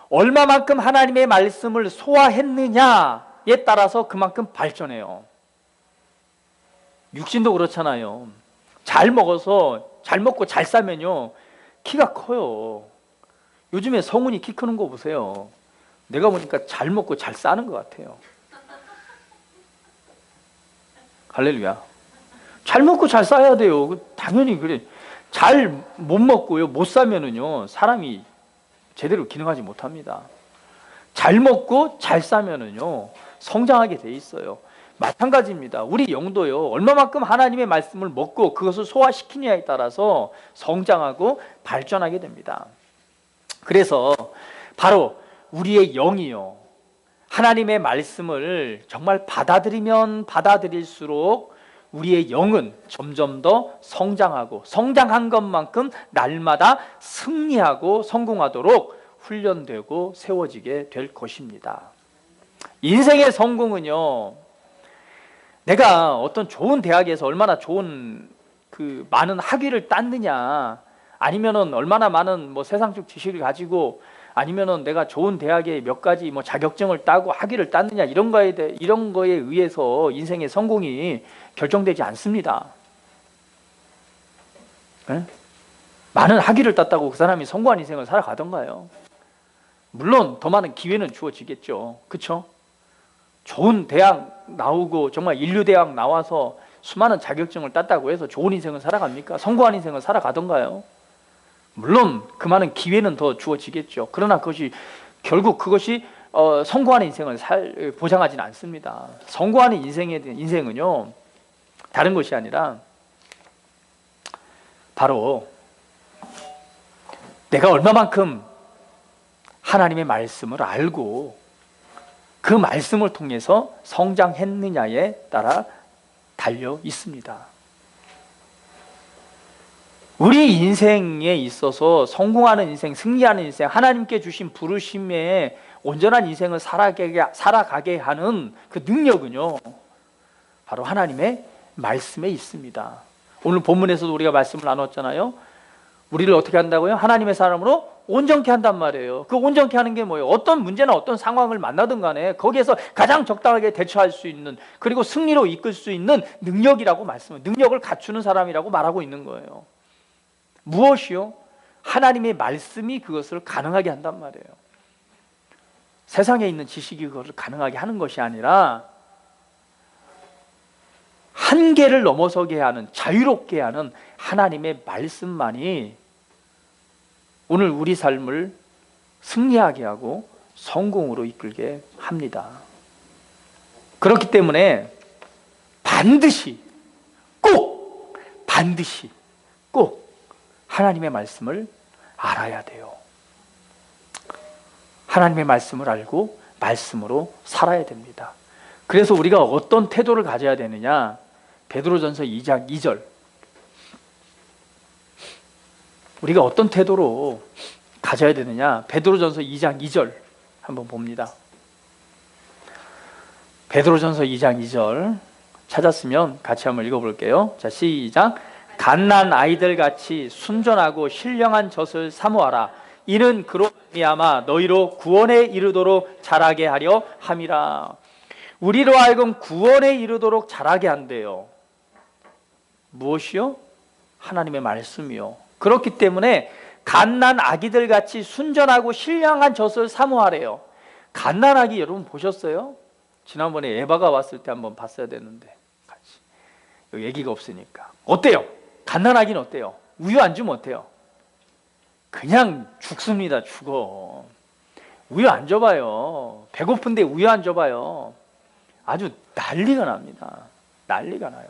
얼마만큼 하나님의 말씀을 소화했느냐에 따라서 그만큼 발전해요. 육신도 그렇잖아요. 잘 먹고 잘 싸면요, 키가 커요. 요즘에 성훈이 키 크는 거 보세요. 내가 보니까 잘 먹고 잘 싸는 것 같아요. 할렐루야. 잘 먹고 잘 싸야 돼요. 당연히 그래. 잘 못 먹고요, 못 싸면은요, 사람이 제대로 기능하지 못합니다. 잘 먹고 잘 싸면은요, 성장하게 돼 있어요. 마찬가지입니다. 우리 영도요, 얼마만큼 하나님의 말씀을 먹고 그것을 소화시키느냐에 따라서 성장하고 발전하게 됩니다. 그래서 바로 우리의 영이요, 하나님의 말씀을 정말 받아들이면 받아들일수록 우리의 영은 점점 더 성장하고 성장한 것만큼 날마다 승리하고 성공하도록 훈련되고 세워지게 될 것입니다. 인생의 성공은요, 내가 어떤 좋은 대학에서 얼마나 좋은 많은 학위를 땄느냐, 아니면은 얼마나 많은 세상적 지식을 가지고, 아니면은 내가 좋은 대학에 몇 가지 자격증을 따고 학위를 땄느냐, 이런 거에 의해서 인생의 성공이 결정되지 않습니다. 네? 많은 학위를 땄다고 그 사람이 성공한 인생을 살아가던가요? 물론 더 많은 기회는 주어지겠죠. 그렇죠? 좋은 대학 나오고 정말 인류대학 나와서 수많은 자격증을 땄다고 해서 좋은 인생을 살아갑니까? 성공한 인생을 살아가던가요? 물론 그 많은 기회는 더 주어지겠죠. 그러나 결국 그것이 성공하는 인생을 보장하지는 않습니다. 성공하는 인생은요, 다른 것이 아니라 바로 내가 얼마만큼 하나님의 말씀을 알고 그 말씀을 통해서 성장했느냐에 따라 달려 있습니다. 우리 인생에 있어서 성공하는 인생, 승리하는 인생, 하나님께 주신 부르심에 온전한 인생을 살아가게 하는 그 능력은요, 바로 하나님의 말씀에 있습니다. 오늘 본문에서도 우리가 말씀을 나눴잖아요. 우리를 어떻게 한다고요? 하나님의 사람으로 온전케 한단 말이에요. 그 온전케 하는 게 뭐예요? 어떤 문제나 어떤 상황을 만나든 간에 거기에서 가장 적당하게 대처할 수 있는, 그리고 승리로 이끌 수 있는 능력이라고 능력을 갖추는 사람이라고 말하고 있는 거예요. 무엇이요? 하나님의 말씀이 그것을 가능하게 한단 말이에요. 세상에 있는 지식이 그것을 가능하게 하는 것이 아니라 한계를 넘어서게 하는, 자유롭게 하는 하나님의 말씀만이 오늘 우리 삶을 승리하게 하고 성공으로 이끌게 합니다. 그렇기 때문에 반드시 꼭 하나님의 말씀을 알아야 돼요. 하나님의 말씀을 알고 말씀으로 살아야 됩니다. 그래서 우리가 어떤 태도를 가져야 되느냐, 베드로전서 2장 2절, 우리가 어떤 태도로 가져야 되느냐, 베드로전서 2장 2절 한번 봅니다. 베드로전서 2장 2절 찾았으면 같이 한번 읽어볼게요. 자, 시작. 갓난 아이들 같이 순전하고 신령한 젖을 사모하라. 이는 그로 말미암아 너희로 구원에 이르도록 자라게 하려 함이라. 우리로 하여금 구원에 이르도록 자라게 한대요. 무엇이요? 하나님의 말씀이요. 그렇기 때문에 갓난 아기들 같이 순전하고 신령한 젖을 사모하래요. 갓난 아기 여러분 보셨어요? 지난번에 에바가 왔을 때 한번 봤어야 되는데 같이. 여기 아기가 없으니까. 어때요? 갓난 아기는 어때요? 우유 안 주면 어때요? 그냥 죽습니다. 죽어. 우유 안 줘봐요. 배고픈데 우유 안 줘봐요. 아주 난리가 납니다. 난리가 나요.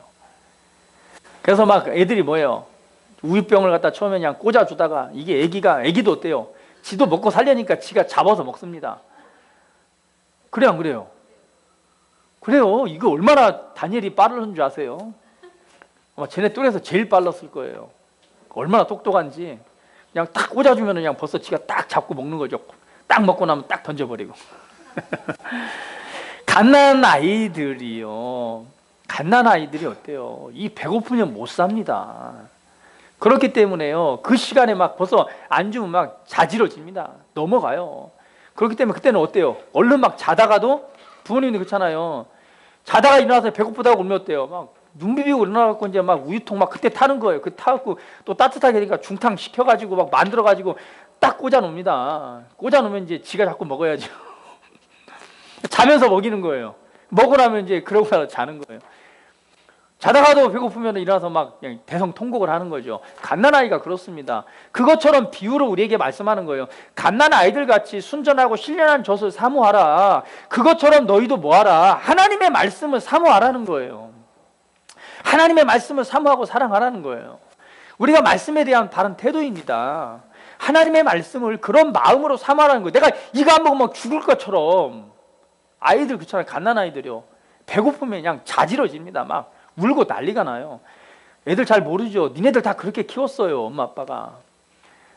그래서 막 애들이 뭐예요? 우유병을 갖다 처음에 그냥 꽂아주다가 이게 애기도 어때요? 지도 먹고 살려니까 지가 잡아서 먹습니다. 그래 안 그래요? 그래요. 이거 얼마나 다니엘이 빠른 줄 아세요? 아마 쟤네 또래에서 제일 빨랐을 거예요. 얼마나 똑똑한지. 그냥 딱 꽂아주면 그냥 벌써 지가 딱 잡고 먹는 거죠. 딱 먹고 나면 딱 던져버리고. 갓난 아이들이요. 갓난 아이들이 어때요? 이 배고프면 못 삽니다. 그렇기 때문에요. 그 시간에 막 벌써 안 주면 막 자지러집니다. 넘어가요. 그렇기 때문에 그때는 어때요? 얼른 막 자다가도 부모님도 그렇잖아요. 자다가 일어나서 배고프다고 울면 어때요? 막 눈 비비고 일어나갖고 이제 막 우유통 막 그때 타는 거예요. 그 타갖고 또 따뜻하게 되니까 중탕 시켜가지고 막 만들어가지고 딱 꽂아 놓습니다. 꽂아 놓으면 이제 지가 자꾸 먹어야죠. 자면서 먹이는 거예요. 먹으라면 이제 그러고 나서 자는 거예요. 자다가도 배고프면 일어나서 막 그냥 대성통곡을 하는 거죠. 갓난아이가 그렇습니다. 그것처럼 비유로 우리에게 말씀하는 거예요. 갓난아이들 같이 순전하고 신령한 젖을 사모하라. 그것처럼 너희도 뭐하라? 하나님의 말씀을 사모하라는 거예요. 하나님의 말씀을 사모하고 사랑하라는 거예요. 우리가 말씀에 대한 바른 태도입니다. 하나님의 말씀을 그런 마음으로 사모하라는 거예요. 내가 이거 안 먹으면 죽을 것처럼. 아이들 그렇잖아요. 갓난아이들이요. 배고프면 그냥 자지러집니다. 막 울고 난리가 나요. 애들 잘 모르죠. 니네들 다 그렇게 키웠어요. 엄마 아빠가.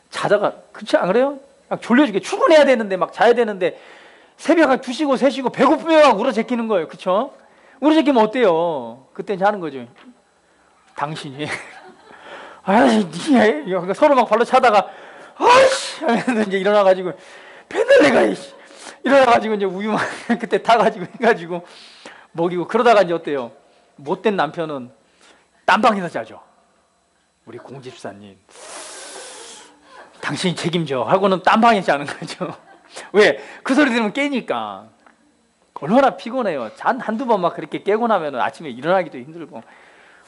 자다가 그렇지 안 그래요? 막 졸려 죽게 출근해야 되는데 막 자야 되는데 새벽 한 2시고 3시고 배고프면 막 울어제끼는 거예요. 그렇죠? 울어제끼면 어때요? 그때 이제 하는 거죠. 당신이 아이 니 서로 막 발로 차다가 아이씨 하면서 이제 일어나가지고 펜들레가 일어나가지고 이제 우유만 그때 타가지고 해가지고 먹이고 그러다가 이제 어때요? 못된 남편은 딴방에서 자죠. 우리 공집사님 당신이 책임져 하고는 딴방에 자는 거죠. 왜? 그 소리 들으면 깨니까. 얼마나 피곤해요. 잔 한두 번 막 그렇게 깨고 나면 아침에 일어나기도 힘들고.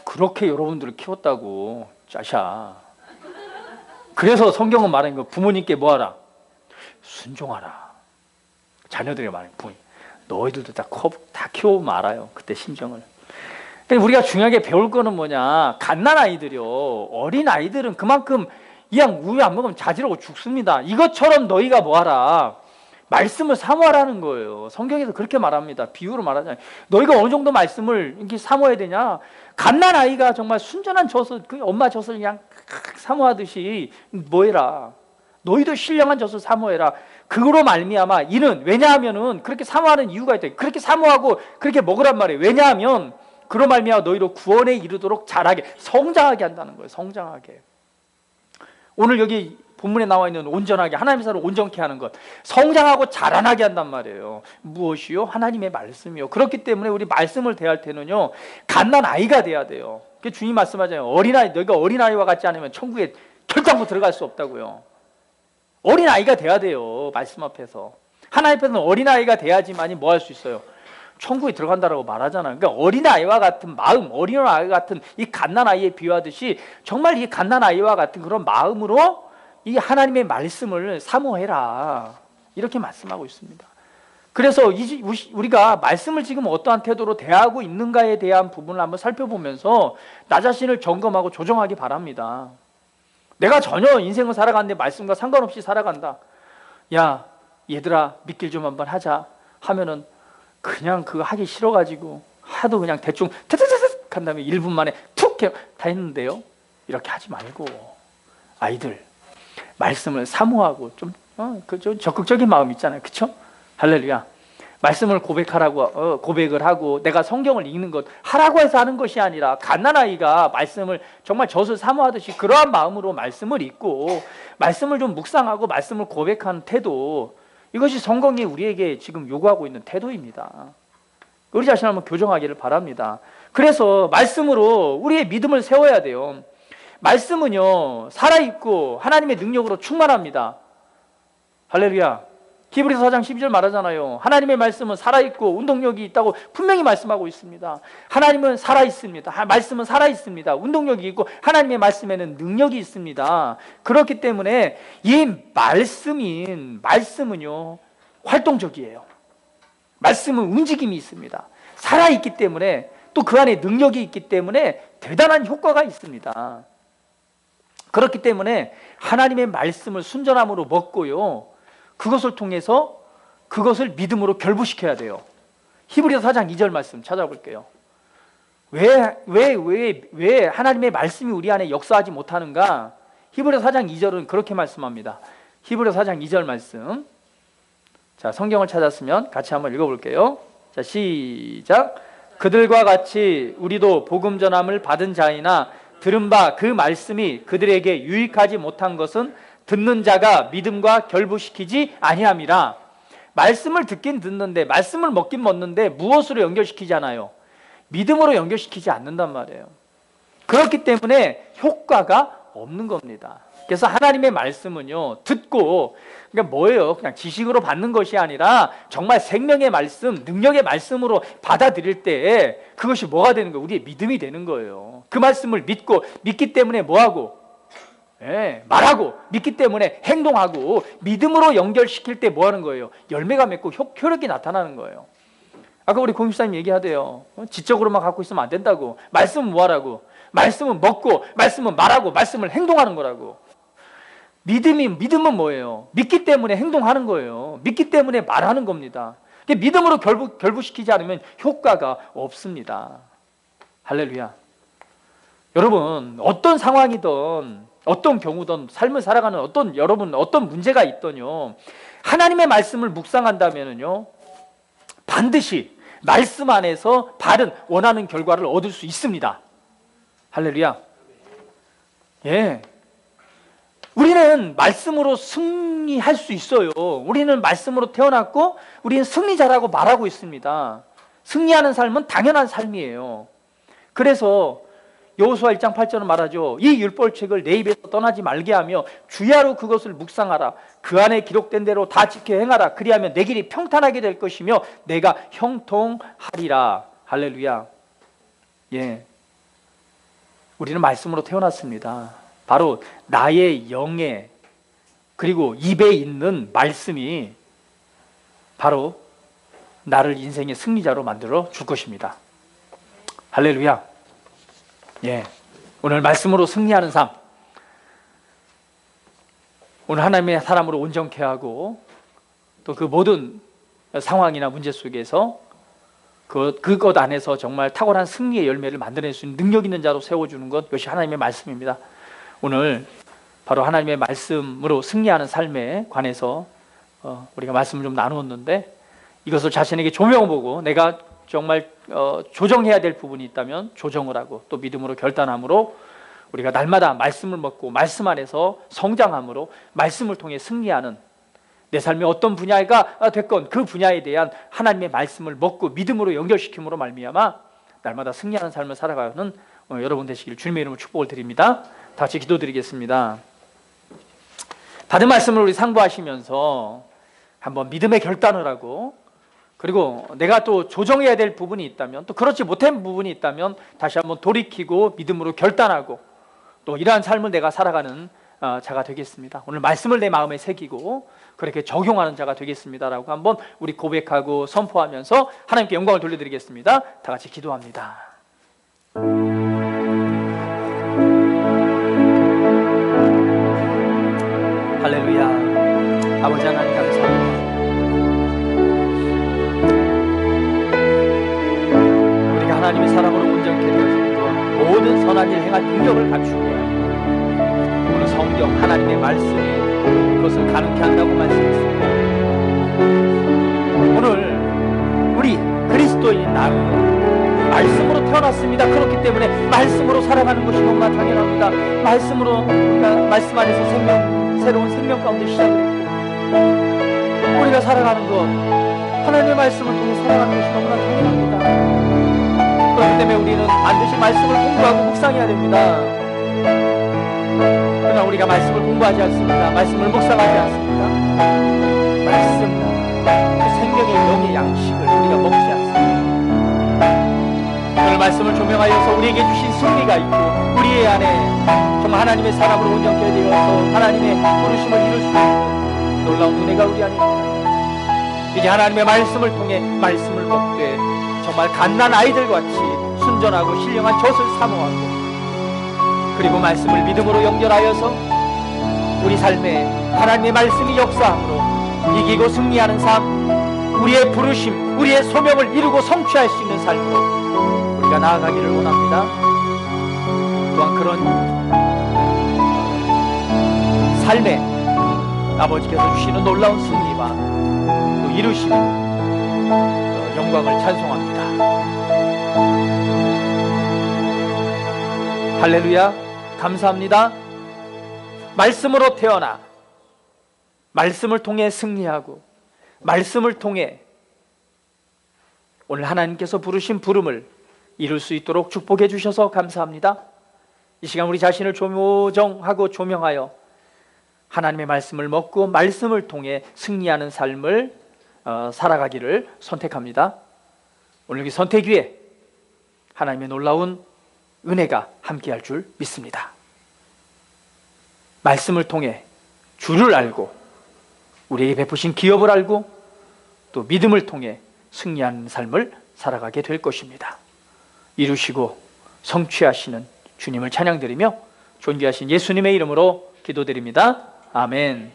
그렇게 여러분들을 키웠다고 짜샤. 그래서 성경은 말하는 거 부모님께 뭐하라? 순종하라. 자녀들이 말하는 부모님. 너희들도 다 키워 말아요. 그때 심정을. 우리가 중요하게 배울 거는 뭐냐? 갓난아이들이요. 어린아이들은 그만큼 그냥 우유 안 먹으면 자지러고 죽습니다. 이것처럼 너희가 뭐하라? 말씀을 사모하라는 거예요. 성경에서 그렇게 말합니다. 비유로 말하잖아요. 너희가 어느 정도 말씀을 이렇게 사모해야 되냐? 갓난아이가 정말 순전한 젖을 그 엄마 젖을 그냥 사모하듯이 뭐해라? 너희도 신령한 젖을 사모해라. 그거로 말미암아 이는 왜냐하면은 그렇게 사모하는 이유가 있다. 그렇게 사모하고 그렇게 먹으란 말이에요. 왜냐하면 그로 말미암아 너희로 구원에 이르도록 자라게 성장하게 한다는 거예요. 성장하게. 오늘 여기 본문에 나와 있는 온전하게 하나님의 사람을 온전케 하는 것 성장하고 자라나게 한단 말이에요. 무엇이요? 하나님의 말씀이요. 그렇기 때문에 우리 말씀을 대할 때는요 갓난 아이가 돼야 돼요. 주님 말씀하잖아요. 어린아이 너희가 어린아이와 같지 않으면 천국에 결단코 들어갈 수 없다고요. 어린아이가 돼야 돼요. 말씀 앞에서. 하나님 앞에서는 어린아이가 돼야지만이 뭐 할 수 있어요? 천국에 들어간다라고 말하잖아요. 그러니까 어린아이와 같은 마음, 어린아이 같은 이 갓난아이에 비유하듯이 정말 이 갓난아이와 같은 그런 마음으로 이 하나님의 말씀을 사모해라. 이렇게 말씀하고 있습니다. 그래서 우리가 말씀을 지금 어떠한 태도로 대하고 있는가에 대한 부분을 한번 살펴보면서 나 자신을 점검하고 조정하기 바랍니다. 내가 전혀 인생을 살아가는데 말씀과 상관없이 살아간다. 야, 얘들아 믿길 좀 한번 하자 하면은 그냥 그거 하기 싫어가지고 하도 그냥 대충 탁탁탁 한 다음에 1분 만에 툭 다 했는데요. 이렇게 하지 말고 아이들 말씀을 사모하고 좀 적극적인 마음 있잖아요. 그렇죠? 할렐루야. 말씀을 고백을 하고 내가 성경을 읽는 것 하라고 해서 하는 것이 아니라 갓난아이가 말씀을 정말 젖을 사모하듯이 그러한 마음으로 말씀을 읽고 말씀을 좀 묵상하고 말씀을 고백하는 태도, 이것이 성경이 우리에게 지금 요구하고 있는 태도입니다. 우리 자신을 한번 교정하기를 바랍니다. 그래서 말씀으로 우리의 믿음을 세워야 돼요. 말씀은요, 살아있고 하나님의 능력으로 충만합니다. 할렐루야. 히브리서 4장 12절 말하잖아요. 하나님의 말씀은 살아있고 운동력이 있다고 분명히 말씀하고 있습니다. 하나님은 살아있습니다. 말씀은 살아있습니다. 운동력이 있고 하나님의 말씀에는 능력이 있습니다. 그렇기 때문에 이 말씀은요, 활동적이에요. 말씀은 움직임이 있습니다. 살아있기 때문에, 또 그 안에 능력이 있기 때문에 대단한 효과가 있습니다. 그렇기 때문에 하나님의 말씀을 순전함으로 먹고요, 그것을 통해서 그것을 믿음으로 결부시켜야 돼요. 히브리서 4장 2절 말씀 찾아볼게요. 왜 하나님의 말씀이 우리 안에 역사하지 못하는가? 히브리서 4장 2절은 그렇게 말씀합니다. 히브리서 4장 2절 말씀. 자, 성경을 찾았으면 같이 한번 읽어볼게요. 자, 시작. 그들과 같이 우리도 복음 전함을 받은 자이나 들은 바 그 말씀이 그들에게 유익하지 못한 것은 듣는 자가 믿음과 결부시키지 아니함이라. 말씀을 듣긴 듣는데, 말씀을 먹긴 먹는데 무엇으로 연결시키지 않아요? 믿음으로 연결시키지 않는단 말이에요. 그렇기 때문에 효과가 없는 겁니다. 그래서 하나님의 말씀은요, 듣고, 그러니까 뭐예요? 그냥 지식으로 받는 것이 아니라 정말 생명의 말씀, 능력의 말씀으로 받아들일 때 그것이 뭐가 되는 거예요? 우리의 믿음이 되는 거예요. 그 말씀을 믿고, 믿기 때문에 뭐하고? 말하고, 믿기 때문에 행동하고, 믿음으로 연결시킬 때 뭐 하는 거예요? 열매가 맺고 효력이 나타나는 거예요. 아까 우리 공집사님 얘기하대요. 지적으로만 갖고 있으면 안 된다고. 말씀은 뭐 하라고? 말씀은 먹고, 말씀은 말하고, 말씀을 행동하는 거라고. 믿음은 뭐예요? 믿기 때문에 행동하는 거예요. 믿기 때문에 말하는 겁니다. 믿음으로 결부시키지 않으면 효과가 없습니다. 할렐루야. 여러분, 어떤 상황이든 어떤 경우든 삶을 살아가는 여러분 어떤 문제가 있더뇨, 하나님의 말씀을 묵상한다면요, 반드시 말씀 안에서 바른 원하는 결과를 얻을 수 있습니다. 할렐루야. 예. 우리는 말씀으로 승리할 수 있어요. 우리는 말씀으로 태어났고 우리는 승리자라고 말하고 있습니다. 승리하는 삶은 당연한 삶이에요. 그래서 여호수아 1장 8절은 말하죠. 이 율법책을 내 입에서 떠나지 말게 하며 주야로 그것을 묵상하라. 그 안에 기록된 대로 다 지켜 행하라. 그리하면 내 길이 평탄하게 될 것이며 내가 형통하리라. 할렐루야. 예, 우리는 말씀으로 태어났습니다. 바로 나의 영에, 그리고 입에 있는 말씀이 바로 나를 인생의 승리자로 만들어 줄 것입니다. 할렐루야. 예, 오늘 말씀으로 승리하는 삶, 오늘 하나님의 사람으로 온전케 하고, 또 그 모든 상황이나 문제 속에서 그것 안에서 정말 탁월한 승리의 열매를 만들어낼 수 있는 능력 있는 자로 세워주는 것, 이것이 하나님의 말씀입니다. 오늘 바로 하나님의 말씀으로 승리하는 삶에 관해서 우리가 말씀을 좀 나누었는데, 이것을 자신에게 조명해보고 내가 정말 조정해야 될 부분이 있다면 조정을 하고, 또 믿음으로 결단함으로 우리가 날마다 말씀을 먹고 말씀 안에서 성장함으로 말씀을 통해 승리하는, 내 삶의 어떤 분야가 됐건 그 분야에 대한 하나님의 말씀을 먹고 믿음으로 연결시킴으로 말미암아 날마다 승리하는 삶을 살아가는 여러분 되시기를 주님의 이름으로 축복을 드립니다. 다 같이 기도드리겠습니다. 받은 말씀을 우리 상고하시면서 한번 믿음의 결단을 하고, 그리고 내가 또 조정해야 될 부분이 있다면, 또 그렇지 못한 부분이 있다면 다시 한번 돌이키고 믿음으로 결단하고, 또 이러한 삶을 내가 살아가는 자가 되겠습니다. 오늘 말씀을 내 마음에 새기고 그렇게 적용하는 자가 되겠습니다라고 한번 우리 고백하고 선포하면서 하나님께 영광을 돌려드리겠습니다. 다 같이 기도합니다. 할렐루야. 아버지 하나님 감사합니다. 우리가 하나님의 사람으로 온전케 되어진 것, 모든 선한 일 행할 능력을 갖추고, 오늘 성경 하나님의 말씀이 그것을 가능케 한다고 말씀했습니다. 오늘 무더위 나누는 말씀으로 태어났습니다. 그렇기 때문에 말씀으로 살아가는 것이 너무나 당연합니다. 말씀으로 우리가 말씀 안에서 새로운 생명 가운데 시작을 했고, 우리가 살아가는 것, 하나님의 말씀을 통해 살아가는 것이 너무나 당연합니다. 그렇기 때문에 우리는 반드시 말씀을 공부하고 묵상해야 됩니다. 그러나 우리가 말씀을 공부하지 않습니다. 말씀을 묵상하지 않습니다. 말씀, 그 생명의 영의 양식을 우리가 먹지 않습니다. 오늘 말씀을 조명하여서 우리에게 주신 승리가 있고, 우리의 안에 정말 하나님의 사람으로 온전케 되어서 하나님의 부르심을 이룰 수 있는 놀라운 은혜가 우리 안에 있습니다. 이제 하나님의 말씀을 통해 말씀을 먹되 정말 갓난 아이들같이 순전하고 신령한 젖을 사모하고, 그리고 말씀을 믿음으로 연결하여서 우리 삶에 하나님의 말씀이 역사함으로 이기고 승리하는 삶, 우리의 부르심, 우리의 소명을 이루고 성취할 수 있는 삶으로 우리가 나아가기를 원합니다. 또한 그런 삶에 아버지께서 주시는 놀라운 승리와 또 이루시는 영광을 찬송합니다. 할렐루야, 감사합니다. 말씀으로 태어나 말씀을 통해 승리하고 말씀을 통해 오늘 하나님께서 부르신 부름을 이룰 수 있도록 축복해 주셔서 감사합니다. 이 시간 우리 자신을 조정하고 조명하여 하나님의 말씀을 먹고 말씀을 통해 승리하는 삶을 살아가기를 선택합니다. 오늘 이 선택 위에 하나님의 놀라운 은혜가 함께할 줄 믿습니다. 말씀을 통해 주를 알고 우리에게 베푸신 기업을 알고 또 믿음을 통해 승리하는 삶을 살아가게 될 것입니다. 이루시고 성취하시는 주님을 찬양드리며 존귀하신 예수님의 이름으로 기도드립니다. 아멘.